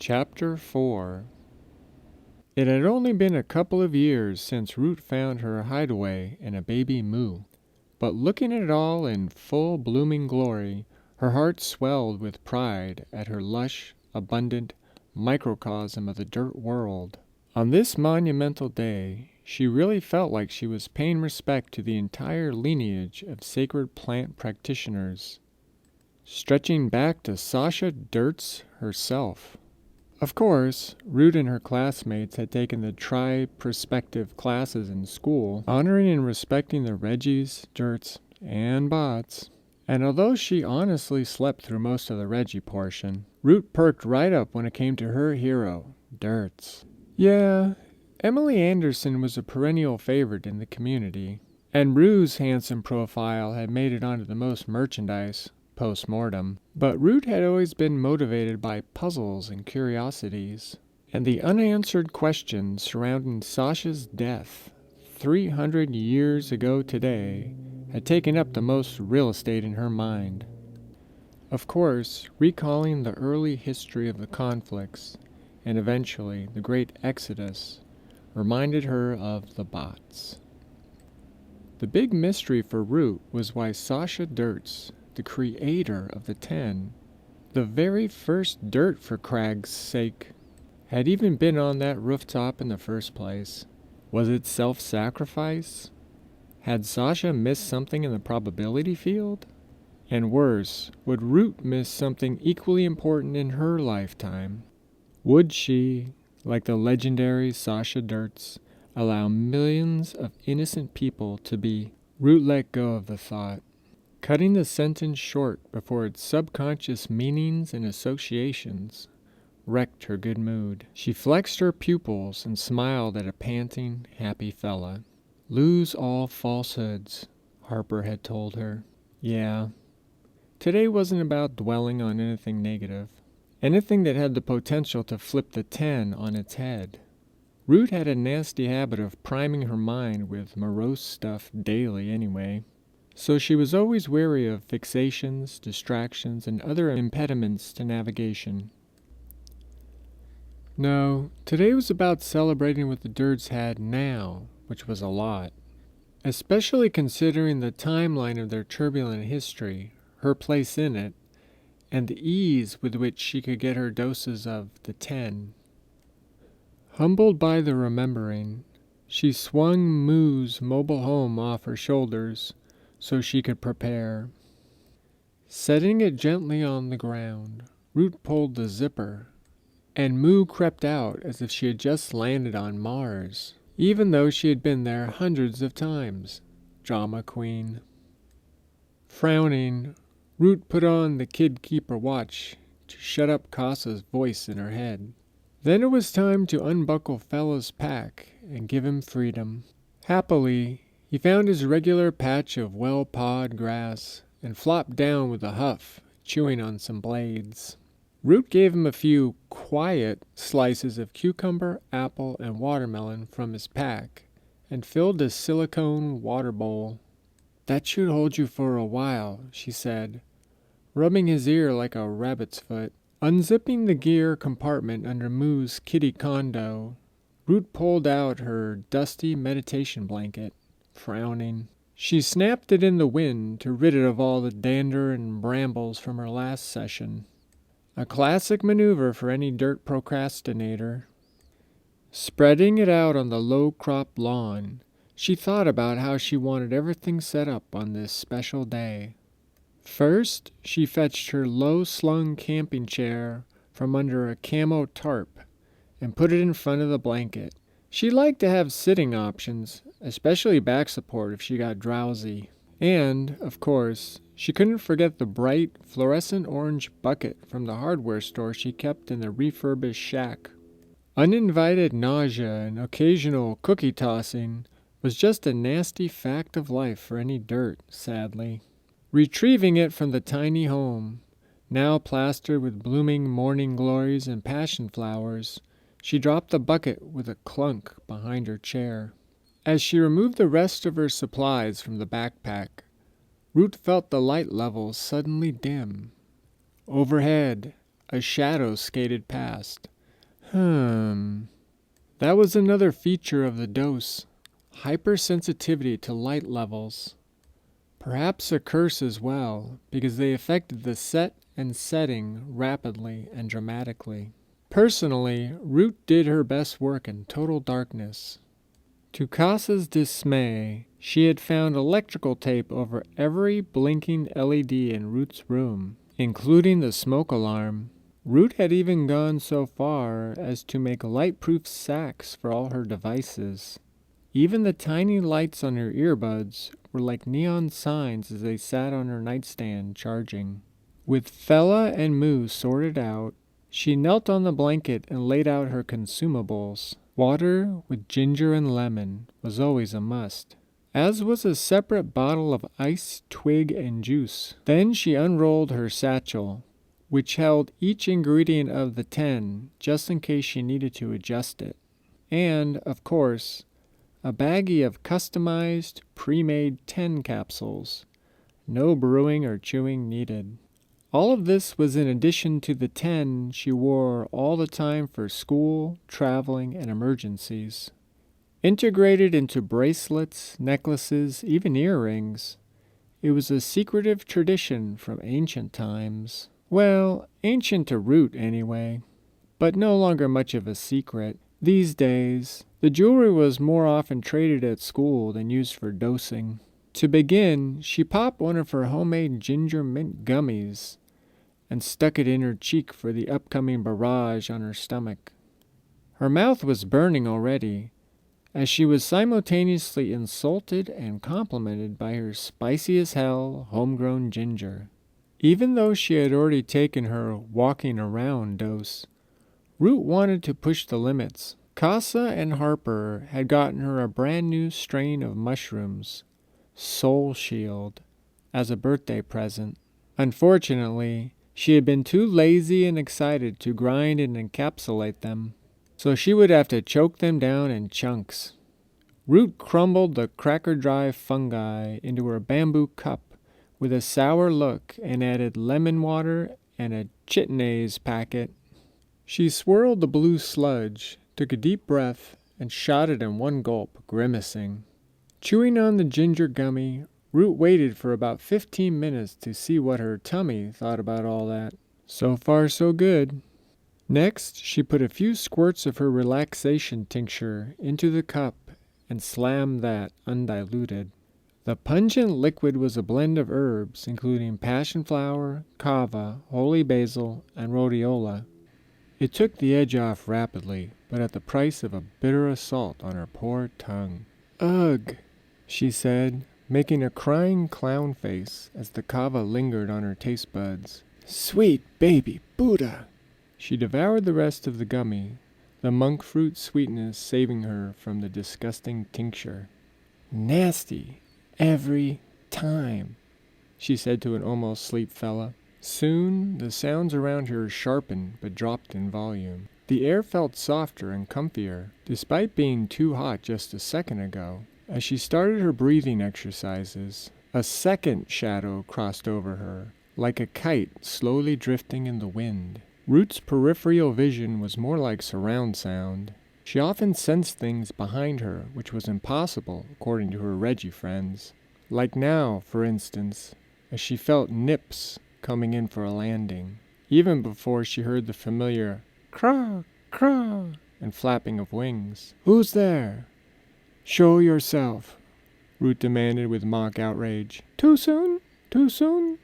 Chapter 4. It had only been a couple of years since Root found her hideaway and a baby moo, but looking at it all in full blooming glory, her heart swelled with pride at her lush, abundant microcosm of the dirt world. On this monumental day, she really felt like she was paying respect to the entire lineage of sacred plant practitioners, stretching back to Sasha Dirtz herself. Of course, Root and her classmates had taken the tri-perspective classes in school, honoring and respecting the Reggies, Dirts, and Bots. And although she honestly slept through most of the Reggie portion, Root perked right up when it came to her hero, Dirts. Yeah, Emily Anderson was a perennial favorite in the community, and Rue's handsome profile had made it onto the most merchandise post-mortem, but Root had always been motivated by puzzles and curiosities, and the unanswered questions surrounding Sasha's death 300 years ago today had taken up the most real estate in her mind. Of course, recalling the early history of the conflicts, and eventually the Great Exodus, reminded her of the Bots. The big mystery for Root was why Sasha Dirtz, the creator of the 10, the very first Dirt for Crag's sake, had even been on that rooftop in the first place. Was it self-sacrifice? Had Sasha missed something in the probability field? And worse, would Root miss something equally important in her lifetime? Would she, like the legendary Sasha Dirtz, allow millions of innocent people to be? Root let go of the thought, cutting the sentence short before its subconscious meanings and associations wrecked her good mood. She flexed her pupils and smiled at a panting, happy fella. Lose all falsehoods, Harper had told her. Yeah, today wasn't about dwelling on anything negative, anything that had the potential to flip the 10 on its head. Root had a nasty habit of priming her mind with morose stuff daily anyway, so she was always wary of fixations, distractions, and other impediments to navigation. No, today was about celebrating what the Dirts had now, which was a lot. Especially considering the timeline of their turbulent history, her place in it, and the ease with which she could get her doses of the 10. Humbled by the remembering, she swung Moo's mobile home off her shoulders so she could prepare. Setting it gently on the ground, Root pulled the zipper, and Moo crept out as if she had just landed on Mars, even though she had been there hundreds of times. Drama queen. Frowning, Root put on the Kid Keeper watch to shut up Casa's voice in her head. Then it was time to unbuckle Fella's pack and give him freedom. Happily, he found his regular patch of well-pawed grass and flopped down with a huff, chewing on some blades. Root gave him a few quiet slices of cucumber, apple, and watermelon from his pack and filled a silicone water bowl. "That should hold you for a while," she said, rubbing his ear like a rabbit's foot. Unzipping the gear compartment under Moo's kitty condo, Root pulled out her dusty meditation blanket, frowning. She snapped it in the wind to rid it of all the dander and brambles from her last session. A classic maneuver for any dirt procrastinator. Spreading it out on the low-crop lawn, she thought about how she wanted everything set up on this special day. First, she fetched her low-slung camping chair from under a camo tarp and put it in front of the blanket. She liked to have sitting options, especially back support if she got drowsy. And, of course, she couldn't forget the bright, fluorescent orange bucket from the hardware store she kept in the refurbished shack. Uninvited nausea and occasional cookie tossing was just a nasty fact of life for any dirt, sadly. Retrieving it from the tiny home, now plastered with blooming morning glories and passion flowers, she dropped the bucket with a clunk behind her chair. As she removed the rest of her supplies from the backpack, Root felt the light levels suddenly dim. Overhead, a shadow skated past, That was another feature of the dose. Hypersensitivity to light levels. Perhaps a curse as well, because they affected the set and setting rapidly and dramatically. Personally, Root did her best work in total darkness. To Casa's dismay, she had found electrical tape over every blinking LED in Root's room, including the smoke alarm. Root had even gone so far as to make light-proof sacks for all her devices. Even the tiny lights on her earbuds were like neon signs as they sat on her nightstand charging. With Fella and Moo sorted out, she knelt on the blanket and laid out her consumables. Water with ginger and lemon was always a must, as was a separate bottle of ice, twig, and juice. Then she unrolled her satchel, which held each ingredient of the 10 just in case she needed to adjust it. And, of course, a baggie of customized, pre-made 10 capsules. No brewing or chewing needed. All of this was in addition to the 10 she wore all the time for school, traveling, and emergencies. Integrated into bracelets, necklaces, even earrings, it was a secretive tradition from ancient times. Well, ancient to Root anyway, but no longer much of a secret. These days, the jewelry was more often traded at school than used for dosing. To begin, she popped one of her homemade ginger mint gummies and stuck it in her cheek for the upcoming barrage on her stomach. Her mouth was burning already, as she was simultaneously insulted and complimented by her spicy-as-hell homegrown ginger. Even though she had already taken her walking around dose, Root wanted to push the limits. Casa and Harper had gotten her a brand new strain of mushrooms, Soul Shield, as a birthday present. Unfortunately, she had been too lazy and excited to grind and encapsulate them, so she would have to choke them down in chunks. Root crumbled the cracker-dry fungi into her bamboo cup with a sour look and added lemon water and a chitinaise packet. She swirled the blue sludge, took a deep breath, and shot it in one gulp, grimacing. Chewing on the ginger gummy, Root waited for about 15 minutes to see what her tummy thought about all that. So far, so good. Next, she put a few squirts of her relaxation tincture into the cup and slammed that undiluted. The pungent liquid was a blend of herbs, including passion flower, kava, holy basil, and rhodiola. It took the edge off rapidly, but at the price of a bitter assault on her poor tongue. "Ugh," she said, making a crying clown face as the kava lingered on her taste buds. "Sweet baby Buddha!" She devoured the rest of the gummy, the monk fruit sweetness saving her from the disgusting tincture. "Nasty, every time," she said to an almost asleep fella. Soon, the sounds around her sharpened but dropped in volume. The air felt softer and comfier, despite being too hot just a second ago. As she started her breathing exercises, a second shadow crossed over her, like a kite slowly drifting in the wind. Root's peripheral vision was more like surround sound. She often sensed things behind her, which was impossible, according to her Reggie friends. Like now, for instance, as she felt Nips coming in for a landing, even before she heard the familiar craw, craw, and flapping of wings. "Who's there? Show yourself," Root demanded with mock outrage. "Too soon? Too soon?"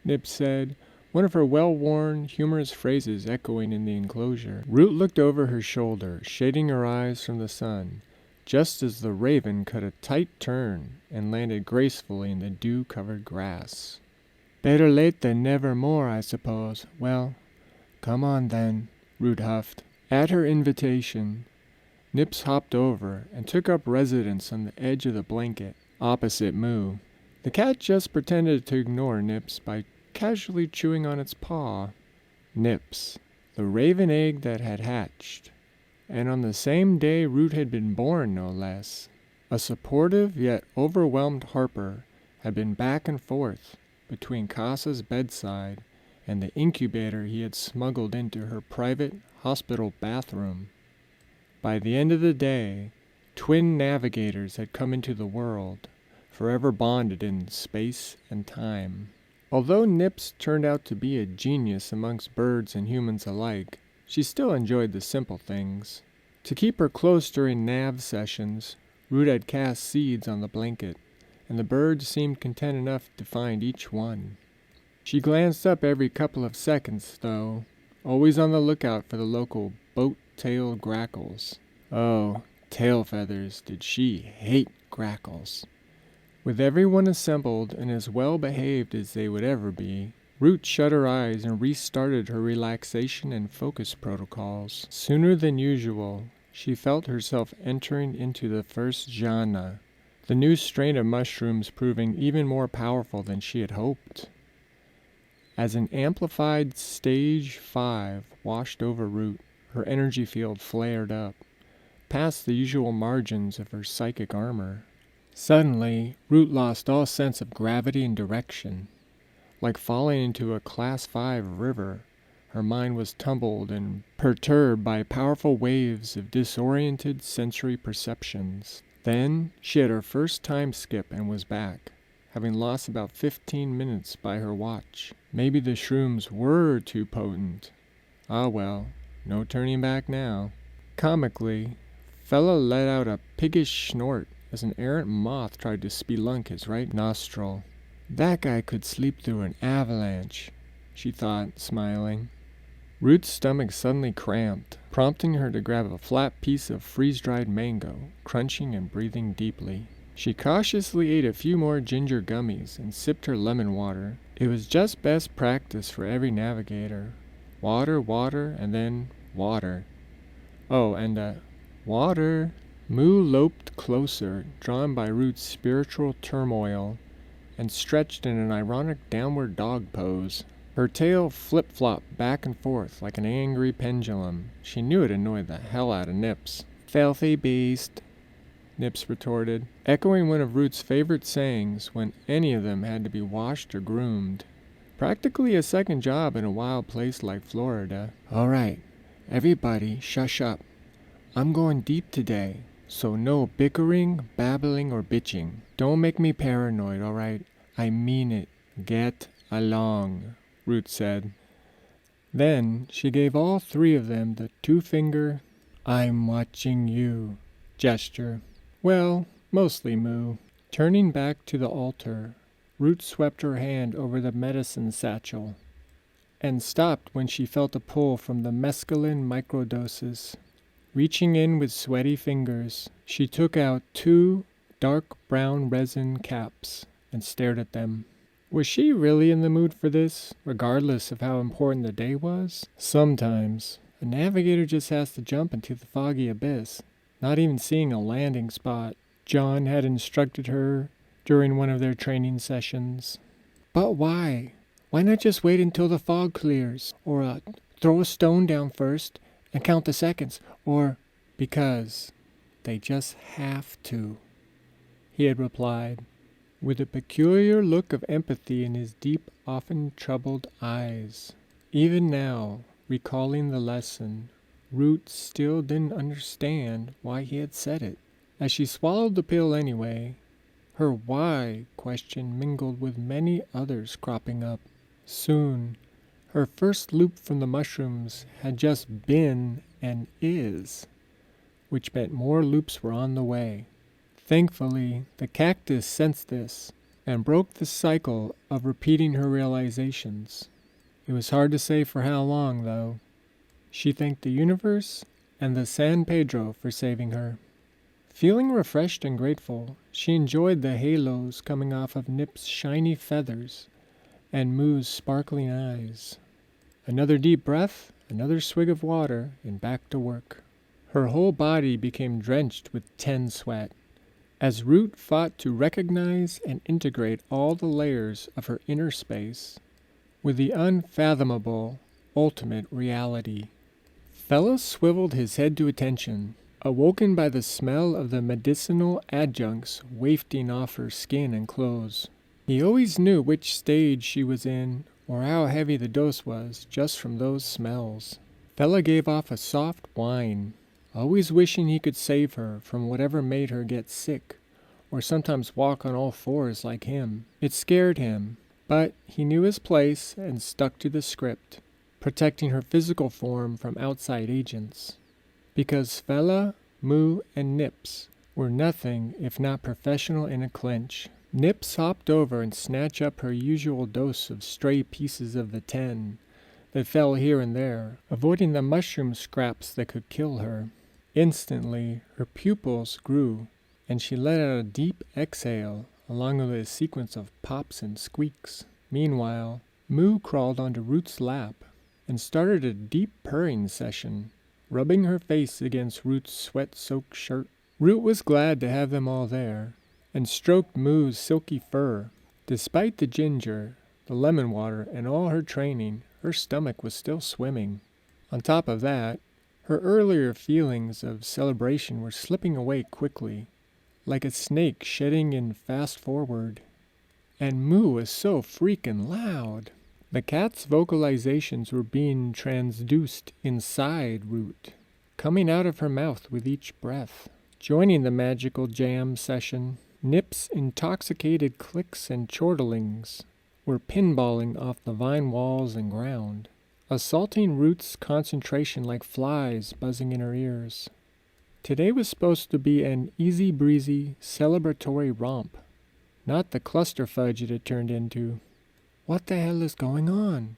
Nips said, one of her well-worn, humorous phrases echoing in the enclosure. Root looked over her shoulder, shading her eyes from the sun, just as the raven cut a tight turn and landed gracefully in the dew-covered grass. "Better late than never more, I suppose. Well, come on then," Root huffed. At her invitation, Nips hopped over and took up residence on the edge of the blanket, opposite Moo. The cat just pretended to ignore Nips by casually chewing on its paw. Nips, the raven egg that had hatched, and on the same day Root had been born, no less. A supportive yet overwhelmed Harper had been back and forth between Casa's bedside and the incubator he had smuggled into her private hospital bathroom. By the end of the day, twin navigators had come into the world, forever bonded in space and time. Although Nips turned out to be a genius amongst birds and humans alike, she still enjoyed the simple things. To keep her close during nav sessions, Root had cast seeds on the blanket, and the birds seemed content enough to find each one. She glanced up every couple of seconds, though, always on the lookout for the local boat-tailed grackles. Oh, tail feathers, did she hate grackles. With everyone assembled and as well behaved as they would ever be, Root shut her eyes and restarted her relaxation and focus protocols. Sooner than usual, she felt herself entering into the first jhana, the new strain of mushrooms proving even more powerful than she had hoped. As an amplified Stage 5 washed over Root, her energy field flared up, past the usual margins of her psychic armor. Suddenly, Root lost all sense of gravity and direction. Like falling into a Class 5 river, her mind was tumbled and perturbed by powerful waves of disoriented sensory perceptions. Then, she had her first time skip and was back, having lost about 15 minutes by her watch. Maybe the shrooms were too potent. Ah well, no turning back now. Comically, Fella let out a piggish snort as an errant moth tried to spelunk his right nostril. That guy could sleep through an avalanche, she thought, smiling. Root's stomach suddenly cramped, prompting her to grab a flat piece of freeze-dried mango, crunching and breathing deeply. She cautiously ate a few more ginger gummies and sipped her lemon water. It was just best practice for every navigator. Water, water, and then water. Oh, and water. Moo loped closer, drawn by Root's spiritual turmoil, and stretched in an ironic downward dog pose. Her tail flip-flopped back and forth like an angry pendulum. She knew it annoyed the hell out of Nips. "Filthy beast," Nips retorted, echoing one of Root's favorite sayings when any of them had to be washed or groomed. Practically a second job in a wild place like Florida. "All right, everybody shush up. I'm going deep today, so no bickering, babbling, or bitching. Don't make me paranoid, all right? I mean it. Get along," Root said. Then she gave all three of them the two-finger, "I'm watching you" gesture. Well, mostly Moo. Turning back to the altar, Root swept her hand over the medicine satchel and stopped when she felt a pull from the mescaline microdoses. Reaching in with sweaty fingers, she took out 2 dark brown resin caps and stared at them. Was she really in the mood for this, regardless of how important the day was? Sometimes, a navigator just has to jump into the foggy abyss, not even seeing a landing spot, John had instructed her during one of their training sessions. But why? Why not just wait until the fog clears? Or throw a stone down first and count the seconds? Or because they just have to, he had replied, with a peculiar look of empathy in his deep, often troubled eyes. Even now, recalling the lesson, Root still didn't understand why he had said it. As she swallowed the pill anyway, her why question mingled with many others cropping up. Soon, her first loop from the mushrooms had just been and is, which meant more loops were on the way. Thankfully, the cactus sensed this and broke the cycle of repeating her realizations. It was hard to say for how long, though. She thanked the universe and the San Pedro for saving her. Feeling refreshed and grateful, she enjoyed the halos coming off of Nip's shiny feathers and Moo's sparkling eyes. Another deep breath, another swig of water, and back to work. Her whole body became drenched with ten sweat, as Root fought to recognize and integrate all the layers of her inner space with the unfathomable, ultimate reality. Fella swiveled his head to attention, awoken by the smell of the medicinal adjuncts wafting off her skin and clothes. He always knew which stage she was in or how heavy the dose was just from those smells. Fella gave off a soft whine, always wishing he could save her from whatever made her get sick, or sometimes walk on all fours like him. It scared him, but he knew his place and stuck to the script, protecting her physical form from outside agents. Because Fella, Moo, and Nips were nothing if not professional in a clinch. Nips hopped over and snatched up her usual dose of stray pieces of the 10 that fell here and there, avoiding the mushroom scraps that could kill her. Instantly, her pupils grew, and she let out a deep exhale along with a sequence of pops and squeaks. Meanwhile, Moo crawled onto Root's lap and started a deep purring session, rubbing her face against Root's sweat-soaked shirt. Root was glad to have them all there, and stroked Moo's silky fur. Despite the ginger, the lemon water, and all her training, her stomach was still swimming. On top of that, her earlier feelings of celebration were slipping away quickly, like a snake shedding in fast forward. And Moo was so freaking loud. The cat's vocalizations were being transduced inside Root, coming out of her mouth with each breath. Joining the magical jam session, Nip's intoxicated clicks and chortlings were pinballing off the vine walls and ground, assaulting Root's concentration like flies buzzing in her ears. Today was supposed to be an easy-breezy, celebratory romp, not the cluster fudge it had turned into. What the hell is going on?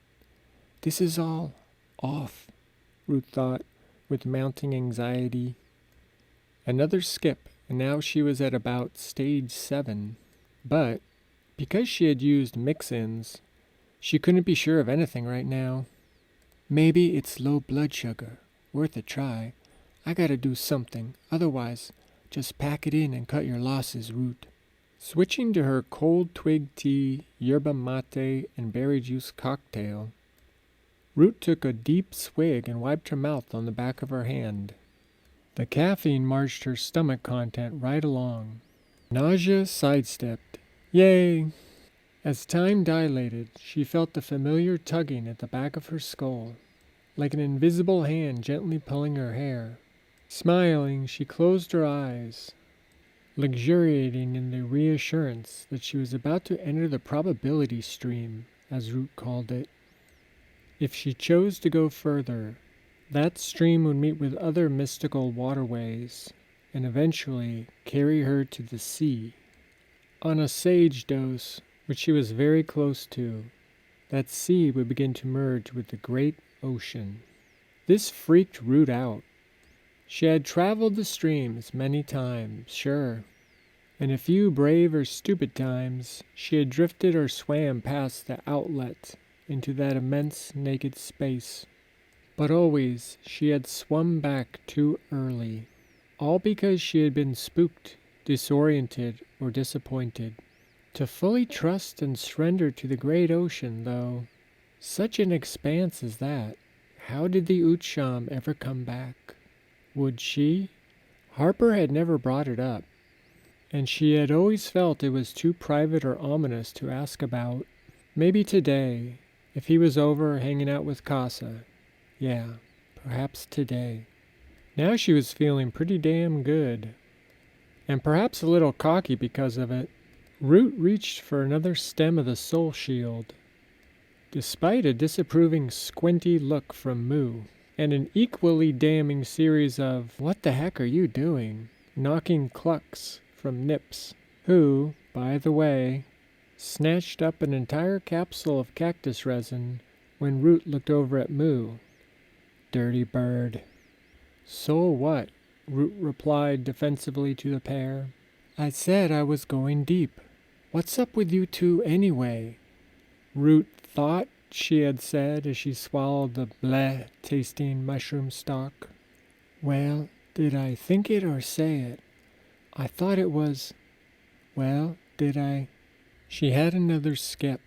This is all off, Root thought, with mounting anxiety. Another skip, and now she was at about stage 7. But, because she had used mix-ins, she couldn't be sure of anything right now. Maybe it's low blood sugar. Worth a try. I gotta do something. Otherwise, just pack it in and cut your losses, Root. Switching to her cold twig tea, yerba mate, and berry juice cocktail, Root took a deep swig and wiped her mouth on the back of her hand. The caffeine marched her stomach content right along. Nausea sidestepped. Yay! As time dilated, she felt the familiar tugging at the back of her skull, like an invisible hand gently pulling her hair. Smiling, she closed her eyes, luxuriating in the reassurance that she was about to enter the probability stream, as Root called it. If she chose to go further, that stream would meet with other mystical waterways and eventually carry her to the sea. On a sage dose, which she was very close to, that sea would begin to merge with the great ocean. This freaked Root out. She had traveled the streams many times, sure, and a few brave or stupid times she had drifted or swam past the outlet into that immense naked space. But always she had swum back too early, all because she had been spooked, disoriented, or disappointed. To fully trust and surrender to the great ocean, though, such an expanse as that, how did the Utsham ever come back? Would she? Harper had never brought it up, and she had always felt it was too private or ominous to ask about. Maybe today, if he was over hanging out with Casa. Yeah, perhaps today. Now she was feeling pretty damn good, and perhaps a little cocky because of it. Root reached for another stem of the soul shield, despite a disapproving squinty look from Moo, and an equally damning series of "What the heck are you doing?" knocking clucks from Nips, who, by the way, snatched up an entire capsule of cactus resin when Root looked over at Moo. Dirty bird. So what? Root replied defensively to the pair. I said I was going deep. What's up with you two anyway? Root thought she had said as she swallowed the bleh-tasting mushroom stalk. Well, did I think it or say it? I thought it was... Well, did I? She had another skip,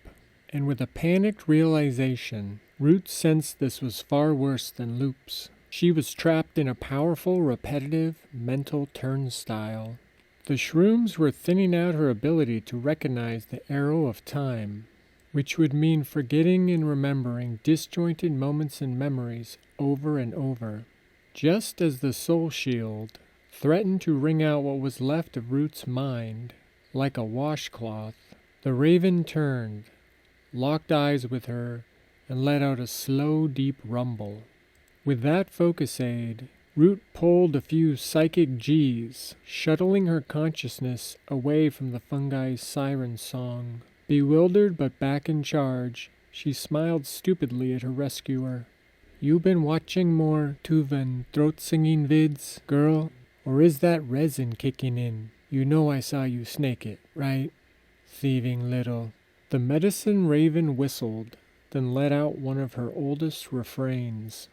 and with a panicked realization, Root sensed this was far worse than loops. She was trapped in a powerful, repetitive, mental turnstile. The shrooms were thinning out her ability to recognize the arrow of time. which would mean forgetting and remembering disjointed moments and memories over and over. Just as the soul shield threatened to wring out what was left of Root's mind, like a washcloth, the raven turned, locked eyes with her, and let out a slow, deep rumble. With that focus aid, Root pulled a few psychic G's, shuttling her consciousness away from the fungi's siren song. Bewildered but back in charge, she smiled stupidly at her rescuer. "You been watching more Tuvan throat-singing vids, girl? Or is that resin kicking in? You know I saw you snake it, right? Thieving little." The medicine raven whistled, then let out one of her oldest refrains.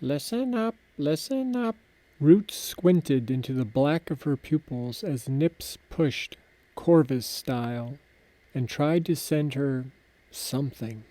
"Listen up, listen up." Root squinted into the black of her pupils as Nips pushed, Corvus style, and tried to send her something.